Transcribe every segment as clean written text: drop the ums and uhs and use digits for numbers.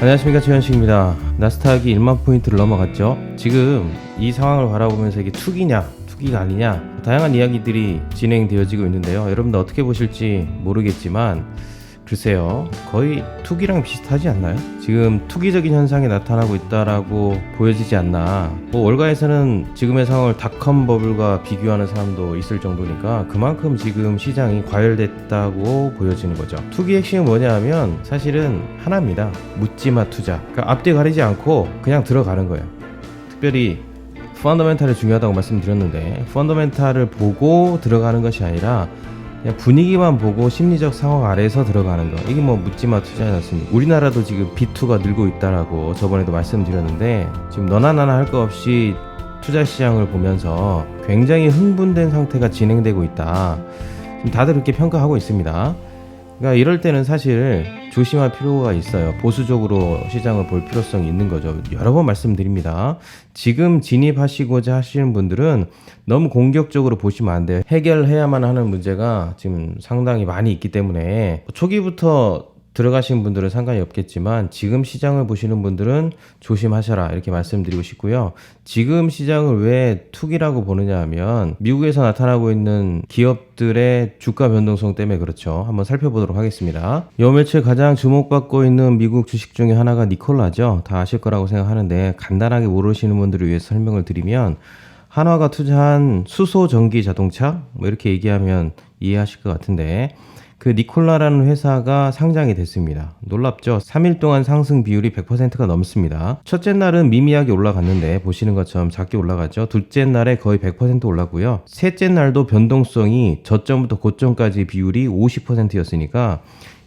안녕하십니까, 최현식입니다. 나스닥이 1만 포인트를 넘어갔죠. 지금 이 상황을 바라보면서 이게 투기냐 투기가 아니냐 다양한 이야기들이 진행되어지고 있는데요. 여러분들 어떻게 보실지 모르겠지만 글쎄요, 거의 투기랑 비슷하지 않나요? 지금 투기적인 현상이 나타나고 있다라고 보여지지 않나. 뭐 월가에서는 지금의 상황을 닷컴 버블과 비교하는 사람도 있을 정도니까 그만큼 지금 시장이 과열됐다고 보여지는 거죠. 투기의 핵심은 뭐냐 하면 사실은 하나입니다. 묻지마 투자. 그러니까 앞뒤 가리지 않고 그냥 들어가는 거예요. 특별히 펀더멘탈이 중요하다고 말씀드렸는데, 펀더멘탈을 보고 들어가는 것이 아니라 그냥 분위기만 보고 심리적 상황 아래에서 들어가는 거, 이게 뭐 묻지마 투자지 않습니까? 우리나라도 지금 B2가 늘고 있다라고 저번에도 말씀드렸는데, 지금 너나 나나 할 거 없이 투자 시장을 보면서 굉장히 흥분된 상태가 진행되고 있다, 지금 다들 그렇게 평가하고 있습니다. 그러니까 이럴 때는 사실 조심할 필요가 있어요. 보수적으로 시장을 볼 필요성이 있는 거죠. 여러 번 말씀드립니다. 지금 진입하시고자 하시는 분들은 너무 공격적으로 보시면 안 돼요. 해결해야만 하는 문제가 지금 상당히 많이 있기 때문에 초기부터 들어가신 분들은 상관이 없겠지만 지금 시장을 보시는 분들은 조심하셔라, 이렇게 말씀드리고 싶고요. 지금 시장을 왜 투기라고 보느냐 하면 미국에서 나타나고 있는 기업들의 주가 변동성 때문에 그렇죠. 한번 살펴보도록 하겠습니다. 요 며칠 가장 주목받고 있는 미국 주식 중에 하나가 니콜라죠. 다 아실 거라고 생각하는데 간단하게 모르시는 분들을 위해서 설명을 드리면, 한화가 투자한 수소 전기 자동차, 뭐 이렇게 얘기하면 이해하실 것 같은데, 그 니콜라라는 회사가 상장이 됐습니다. 놀랍죠? 3일 동안 상승 비율이 100%가 넘습니다. 첫째 날은 미미하게 올라갔는데 보시는 것처럼 작게 올라갔죠. 둘째 날에 거의 100% 올랐고요. 셋째 날도 변동성이 저점부터 고점까지 비율이 50%였으니까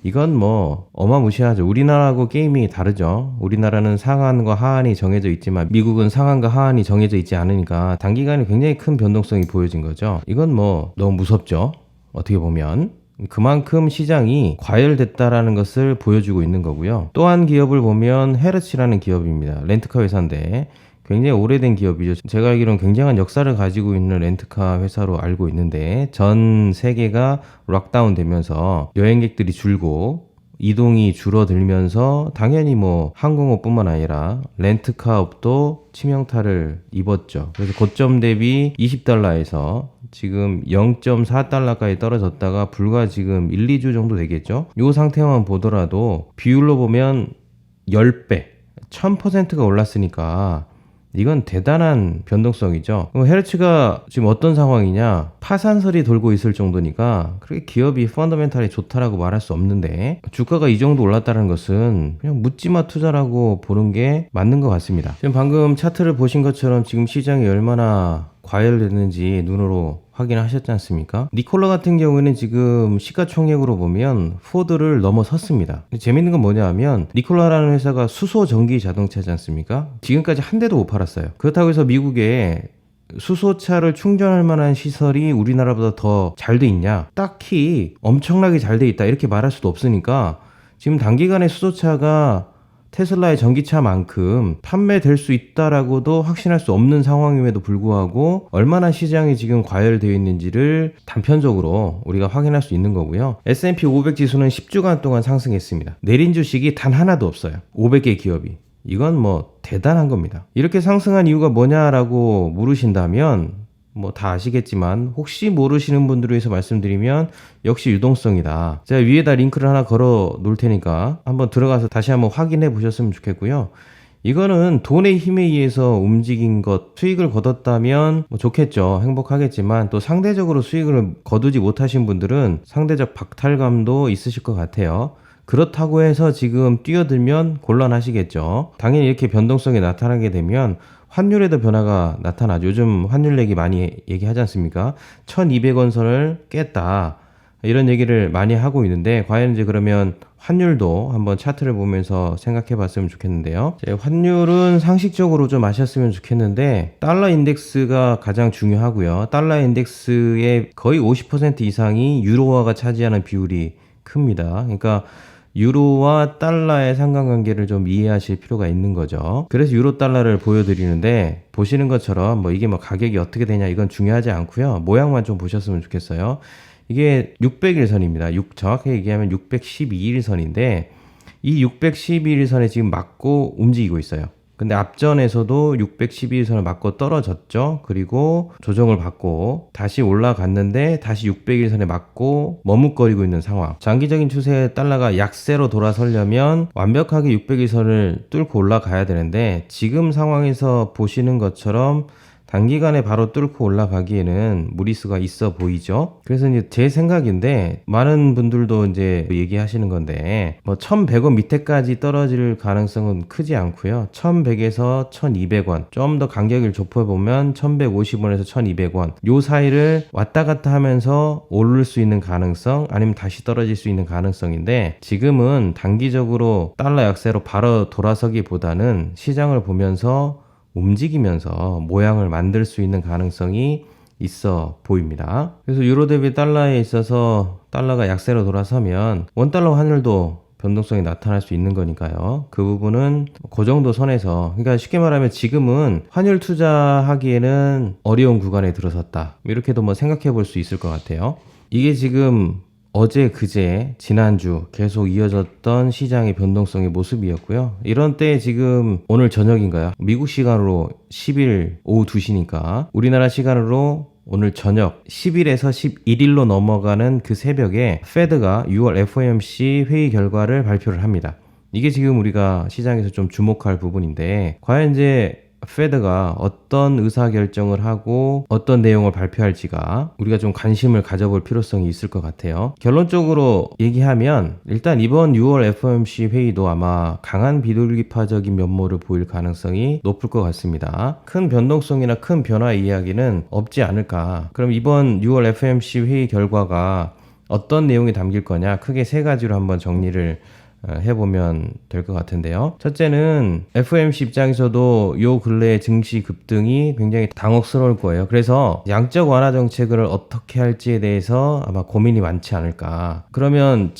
이건 뭐 어마무시하죠. 우리나라하고 게임이 다르죠. 우리나라는 상한과 하한이 정해져 있지만 미국은 상한과 하한이 정해져 있지 않으니까 단기간에 굉장히 큰 변동성이 보여진 거죠. 이건 뭐 너무 무섭죠. 어떻게 보면 그만큼 시장이 과열됐다라는 것을 보여주고 있는 거고요. 또 한 기업을 보면 헤르츠라는 기업입니다. 렌트카 회사인데 굉장히 오래된 기업이죠. 제가 알기로는 굉장한 역사를 가지고 있는 렌트카 회사로 알고 있는데, 전 세계가 락다운 되면서 여행객들이 줄고 이동이 줄어들면서 당연히 뭐 항공업뿐만 아니라 렌트카업도 치명타를 입었죠. 그래서 고점 대비 $20에서 지금 0.4달러까지 떨어졌다가 불과 지금 1, 2주 정도 되겠죠. 이 상태만 보더라도 비율로 보면 10배, 1000%가 올랐으니까 이건 대단한 변동성이죠. 헤르츠가 지금 어떤 상황이냐, 파산설이 돌고 있을 정도니까 그렇게 기업이 펀더멘탈이 좋다라고 말할 수 없는데, 주가가 이 정도 올랐다는 것은 그냥 묻지마 투자라고 보는 게 맞는 것 같습니다. 지금 방금 차트를 보신 것처럼 지금 시장이 얼마나 과열됐는지 눈으로 확인하셨지 않습니까? 니콜라 같은 경우에는 지금 시가총액으로 보면 포드를 넘어섰습니다. 재밌는 건 뭐냐 하면 니콜라라는 회사가 수소 전기 자동차지 않습니까? 지금까지 한 대도 못 팔았어요. 그렇다고 해서 미국에 수소차를 충전할 만한 시설이 우리나라보다 더 잘 돼 있냐? 딱히 엄청나게 잘 돼 있다 이렇게 말할 수도 없으니까 지금 단기간에 수소차가 테슬라의 전기차만큼 판매될 수 있다라고도 확신할 수 없는 상황임에도 불구하고 얼마나 시장이 지금 과열되어 있는지를 단편적으로 우리가 확인할 수 있는 거고요. S&P 500 지수는 10주간 동안 상승했습니다. 내린 주식이 단 하나도 없어요. 500개 기업이. 이건 뭐 대단한 겁니다. 이렇게 상승한 이유가 뭐냐라고 물으신다면 뭐 다 아시겠지만 혹시 모르시는 분들을 위해서 말씀드리면 역시 유동성이다. 제가 위에다 링크를 하나 걸어 놓을 테니까 한번 들어가서 다시 한번 확인해 보셨으면 좋겠고요. 이거는 돈의 힘에 의해서 움직인 것, 수익을 거뒀다면 뭐 좋겠죠. 행복하겠지만 또 상대적으로 수익을 거두지 못하신 분들은 상대적 박탈감도 있으실 것 같아요. 그렇다고 해서 지금 뛰어들면 곤란하시겠죠. 당연히 이렇게 변동성이 나타나게 되면 환율에도 변화가 나타나죠. 요즘 환율 얘기 많이 얘기하지 않습니까? 1200원 선을 깼다, 이런 얘기를 많이 하고 있는데, 과연 이제 그러면 환율도 한번 차트를 보면서 생각해 봤으면 좋겠는데요. 환율은 상식적으로 좀 아셨으면 좋겠는데, 달러 인덱스가 가장 중요하고요. 달러 인덱스의 거의 50% 이상이 유로화가 차지하는 비율이 큽니다. 그러니까 유로와 달러의 상관관계를 좀 이해하실 필요가 있는 거죠. 그래서 유로 달러를 보여드리는데, 보시는 것처럼 뭐 이게 뭐 가격이 어떻게 되냐 이건 중요하지 않고요. 모양만 좀 보셨으면 좋겠어요. 이게 600일선입니다. 정확하게 얘기하면 612일선인데 이 611선에 지금 맞고 움직이고 있어요. 근데 앞전에서도 611선을 맞고 떨어졌죠. 그리고 조정을 받고 다시 올라갔는데 다시 601선에 맞고 머뭇거리고 있는 상황. 장기적인 추세에 달러가 약세로 돌아서려면 완벽하게 601선을 뚫고 올라가야 되는데 지금 상황에서 보시는 것처럼 단기간에 바로 뚫고 올라가기에는 무리수가 있어 보이죠. 그래서 이제 제 생각인데 많은 분들도 이제 얘기하시는 건데 뭐 1100원 밑에까지 떨어질 가능성은 크지 않고요. 1100에서 1200원 좀 더 간격을 좁혀 보면 1150원에서 1200원 요 사이를 왔다 갔다 하면서 오를 수 있는 가능성 아니면 다시 떨어질 수 있는 가능성인데 지금은 단기적으로 달러 약세로 바로 돌아서기보다는 시장을 보면서 움직이면서 모양을 만들 수 있는 가능성이 있어 보입니다. 그래서 유로 대비 달러에 있어서 달러가 약세로 돌아서면 원달러 환율도 변동성이 나타날 수 있는 거니까요. 그 부분은 그 정도 선에서 그러니까 쉽게 말하면 지금은 환율 투자하기에는 어려운 구간에 들어섰다. 이렇게도 뭐 생각해 볼 수 있을 것 같아요. 이게 지금 어제 그제 지난주 계속 이어졌던 시장의 변동성의 모습이었고요. 이런 때 지금 오늘 저녁인가요? 미국 시간으로 10일 오후 2시니까 우리나라 시간으로 오늘 저녁 10일에서 11일로 넘어가는 그 새벽에 페드가 6월 FOMC 회의 결과를 발표를 합니다. 이게 지금 우리가 시장에서 좀 주목할 부분인데 과연 이제 페드가 어떤 의사결정을 하고 어떤 내용을 발표할지가 우리가 좀 관심을 가져볼 필요성이 있을 것 같아요. 결론적으로 얘기하면 일단 이번 6월 FOMC 회의도 아마 강한 비둘기파적인 면모를 보일 가능성이 높을 것 같습니다. 큰 변동성이나 큰 변화 이야기는 없지 않을까. 그럼 이번 6월 FOMC 회의 결과가 어떤 내용이 담길 거냐 크게 세 가지로 한번 정리를 해보면 될 것 같은데요. 첫째는 FOMC 입장에서도 요 근래의 증시 급등이 굉장히 당혹스러울 거예요. 그래서 양적 완화 정책을 어떻게 할지에 대해서 아마 고민이 많지 않을까. 그러면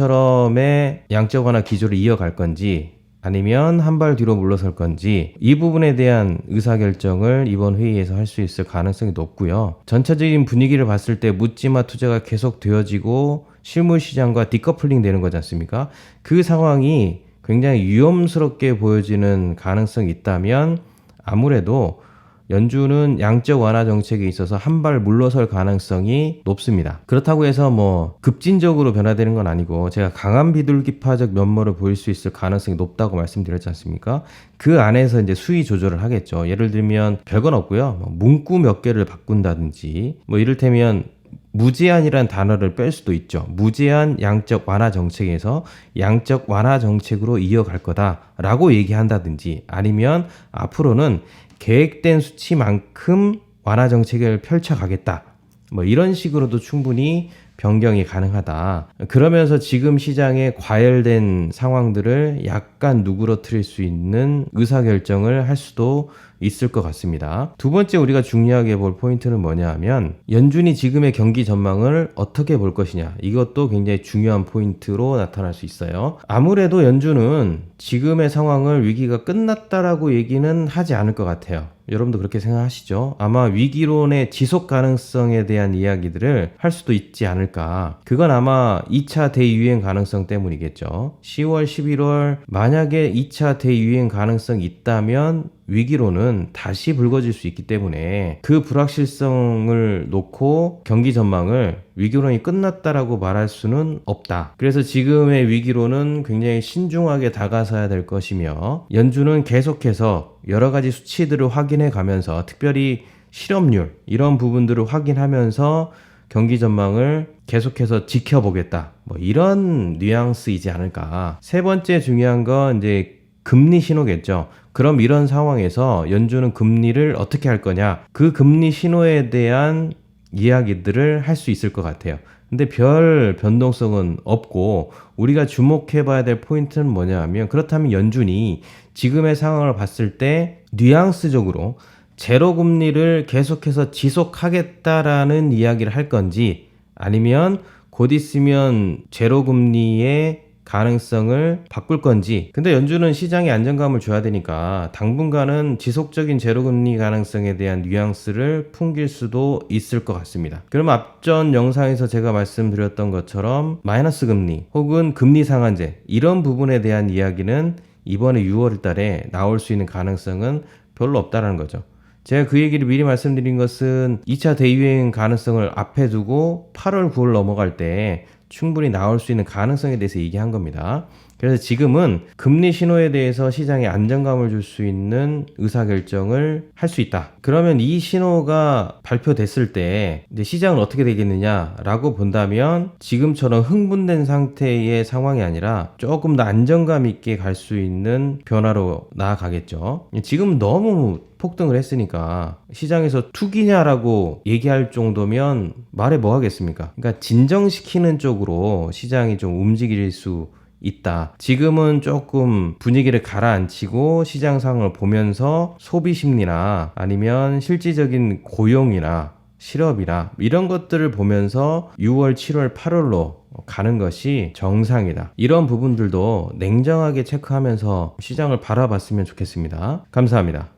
지금처럼의 양적 완화 기조를 이어갈 건지 아니면 한 발 뒤로 물러설 건지 이 부분에 대한 의사결정을 이번 회의에서 할 수 있을 가능성이 높고요. 전체적인 분위기를 봤을 때 묻지마 투자가 계속 되어지고 실물 시장과 디커플링 되는 거지 않습니까? 그 상황이 굉장히 위험스럽게 보여지는 가능성이 있다면 아무래도 연준은 양적 완화 정책에 있어서 한 발 물러설 가능성이 높습니다. 그렇다고 해서 뭐 급진적으로 변화되는 건 아니고 제가 강한 비둘기파적 면모를 보일 수 있을 가능성이 높다고 말씀드렸지 않습니까? 그 안에서 이제 수위 조절을 하겠죠. 예를 들면 별건 없고요. 뭐 문구 몇 개를 바꾼다든지 뭐 이를테면 무제한이란 단어를 뺄 수도 있죠. 무제한 양적 완화 정책에서 양적 완화 정책으로 이어갈 거다라고 얘기한다든지 아니면 앞으로는 계획된 수치만큼 완화 정책을 펼쳐가겠다. 뭐 이런 식으로도 충분히 변경이 가능하다. 그러면서 지금 시장에 과열된 상황들을 약간 누그러뜨릴 수 있는 의사결정을 할 수도 있을 것 같습니다. 두 번째 우리가 중요하게 볼 포인트는 뭐냐 하면 연준이 지금의 경기 전망을 어떻게 볼 것이냐. 이것도 굉장히 중요한 포인트로 나타날 수 있어요. 아무래도 연준은 지금의 상황을 위기가 끝났다라고 얘기는 하지 않을 것 같아요. 여러분도 그렇게 생각하시죠? 아마 위기론의 지속 가능성에 대한 이야기들을 할 수도 있지 않을까. 그건 아마 2차 대유행 가능성 때문이겠죠. 10월, 11월 만약에 2차 대유행 가능성이 있다면 위기론은 다시 불거질 수 있기 때문에 그 불확실성을 놓고 경기 전망을 위기론이 끝났다라고 말할 수는 없다. 그래서 지금의 위기론은 굉장히 신중하게 다가서야 될 것이며 연준은 계속해서 여러 가지 수치들을 확인해 가면서 특별히 실업률 이런 부분들을 확인하면서 경기 전망을 계속해서 지켜보겠다. 뭐 이런 뉘앙스이지 않을까. 세 번째 중요한 건 이제 금리 신호겠죠. 그럼 이런 상황에서 연준은 금리를 어떻게 할 거냐? 그 금리 신호에 대한 이야기들을 할 수 있을 것 같아요. 근데 별 변동성은 없고 우리가 주목해 봐야 될 포인트는 뭐냐 하면 그렇다면 연준이 지금의 상황을 봤을 때 뉘앙스적으로 제로 금리를 계속해서 지속하겠다라는 이야기를 할 건지 아니면 곧 있으면 제로 금리에 가능성을 바꿀 건지. 근데 연준은 시장에 안정감을 줘야 되니까 당분간은 지속적인 제로금리 가능성에 대한 뉘앙스를 풍길 수도 있을 것 같습니다. 그럼 앞전 영상에서 제가 말씀드렸던 것처럼 마이너스 금리 혹은 금리 상한제 이런 부분에 대한 이야기는 이번에 6월 달에 나올 수 있는 가능성은 별로 없다라는 거죠. 제가 그 얘기를 미리 말씀드린 것은 2차 대유행 가능성을 앞에 두고 8월, 9월 넘어갈 때 충분히 나올 수 있는 가능성에 대해서 얘기한 겁니다. 그래서 지금은 금리 신호에 대해서 시장에 안정감을 줄 수 있는 의사결정을 할 수 있다. 그러면 이 신호가 발표됐을 때 이제 시장은 어떻게 되겠느냐라고 본다면 지금처럼 흥분된 상태의 상황이 아니라 조금 더 안정감 있게 갈 수 있는 변화로 나아가겠죠. 지금 너무 폭등을 했으니까 시장에서 투기냐라고 얘기할 정도면 말해 뭐 하겠습니까? 그러니까 진정시키는 쪽으로 시장이 좀 움직일 수 있다. 지금은 조금 분위기를 가라앉히고 시장 상황을 보면서 소비 심리나 아니면 실질적인 고용이나 실업이나 이런 것들을 보면서 6월, 7월, 8월로 가는 것이 정상이다. 이런 부분들도 냉정하게 체크하면서 시장을 바라봤으면 좋겠습니다. 감사합니다.